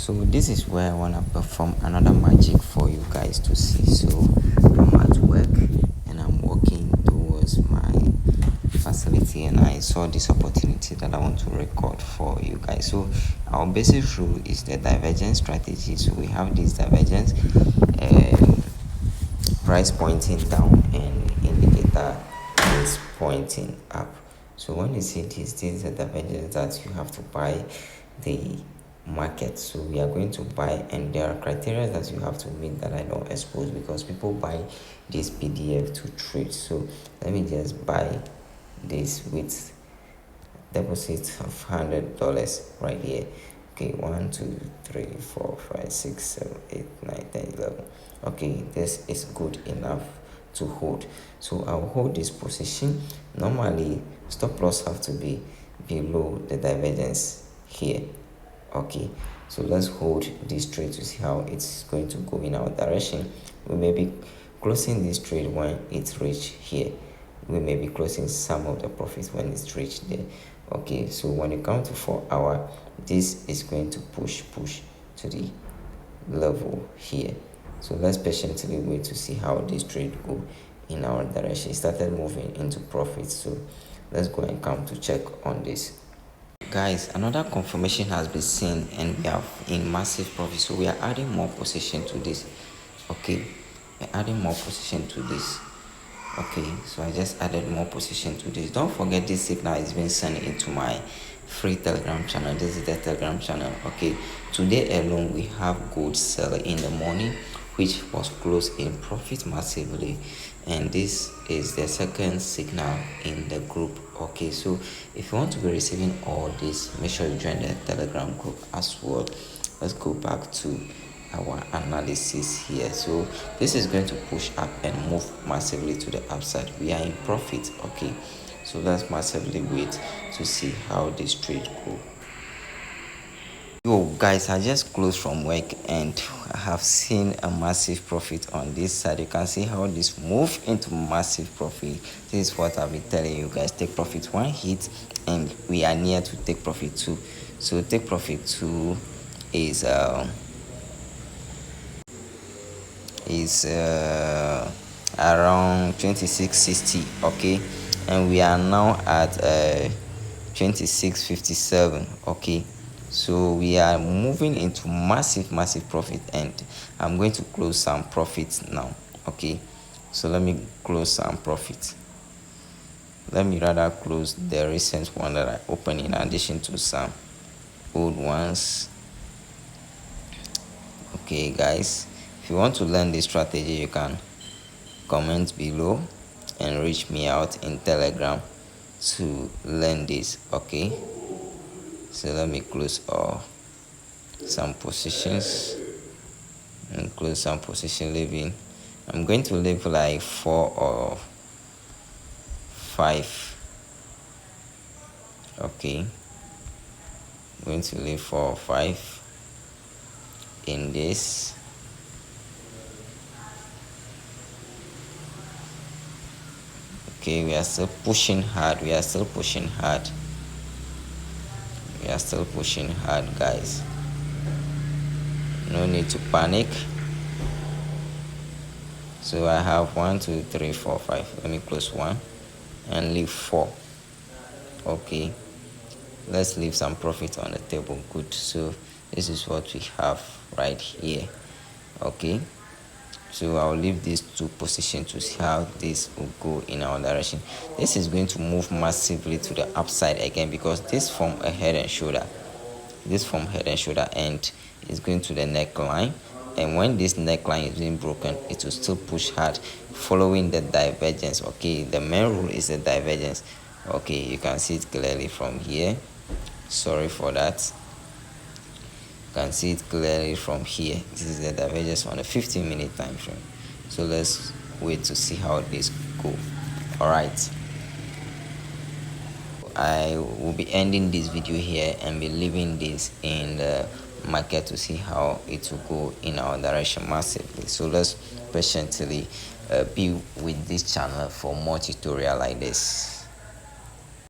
So this is where I want to perform another magic for you guys to see. So I'm at work and I'm walking towards my facility, and I saw this opportunity that I want to record for you guys. So our basic rule is the divergence strategy. So we have this divergence, price pointing down and indicator is pointing up. So when you see this is the divergence that you have to buy the market. So we are going to buy, and there are criteria that you have to meet that I don't expose because people buy this PDF to trade. So let me just buy this with deposit of $100 right here. Okay, 1 2 3 4 5 6 7 8 9 10 11. Okay, this is good enough to hold. So I'll hold this position. Normally stop loss have to be below the divergence here. Okay, so let's hold this trade to see how it's going to go in our direction. We may be closing this trade when it's reached here. We may be closing some of the profits when it's reached there. Okay, so when you come to 4 hour, this is going to push to the level here. So let's patiently wait to see how this trade go in our direction. It started moving into profit, so let's go and come to check on this. Guys, another confirmation has been seen and we are in massive profit, so we are adding more position to this. Okay, we're adding more position to this. Okay, so I just added more position to this. Don't forget this signal is being sent into my free Telegram channel. This is the Telegram channel. Okay, today alone we have gold sell in the morning, which was closed in profit massively, and this is the second signal in the group. Okay, so if you want to be receiving all this, make sure you join the Telegram group as well. Let's go back to our analysis here. So this is going to push up and move massively to the upside. We are in profit. Okay, so let's massively wait to see how this trade go. Yo guys, I just closed from work and I have seen a massive profit on this side. You can see how this moved into massive profit. This is what I've been telling you guys. Take profit one hit and we are near to take profit two. So take profit two is around 2660. Okay, and we are now at 2657. Okay, so we are moving into massive profit, and I'm going to close some profits now. Okay, so let me close some profits. Let me rather close the recent one that I opened in addition to some old ones. Okay guys, if you want to learn this strategy, you can comment below and reach me out in Telegram to learn this. Okay, so let me close some positions and close some position leaving. I'm going to leave like 4 or 5. Okay, I'm going to leave 4 or 5 in this. Okay, we are still pushing hard. We are still pushing hard. We are still pushing hard, guys. No need to panic. So I have 1 2 3 4 5. Let me close 1 and leave 4. Okay, let's leave some profit on the table. Good. So this is what we have right here. Okay, so I'll leave these two positions to see how this will go in our direction. This is going to move massively to the upside again because this from a head and shoulder, and is going to the neckline, and when this neckline is being broken, it will still push hard following the divergence. Okay, the main rule is the divergence. Okay, you can see it clearly from here. Sorry for that. You can see it clearly from here. This is the divergence on a 15-minute time frame. So let's wait to see how this go. All right, I will be ending this video here and be leaving this in the market to see how it will go in our direction massively. So let's patiently be with this channel for more tutorial like this.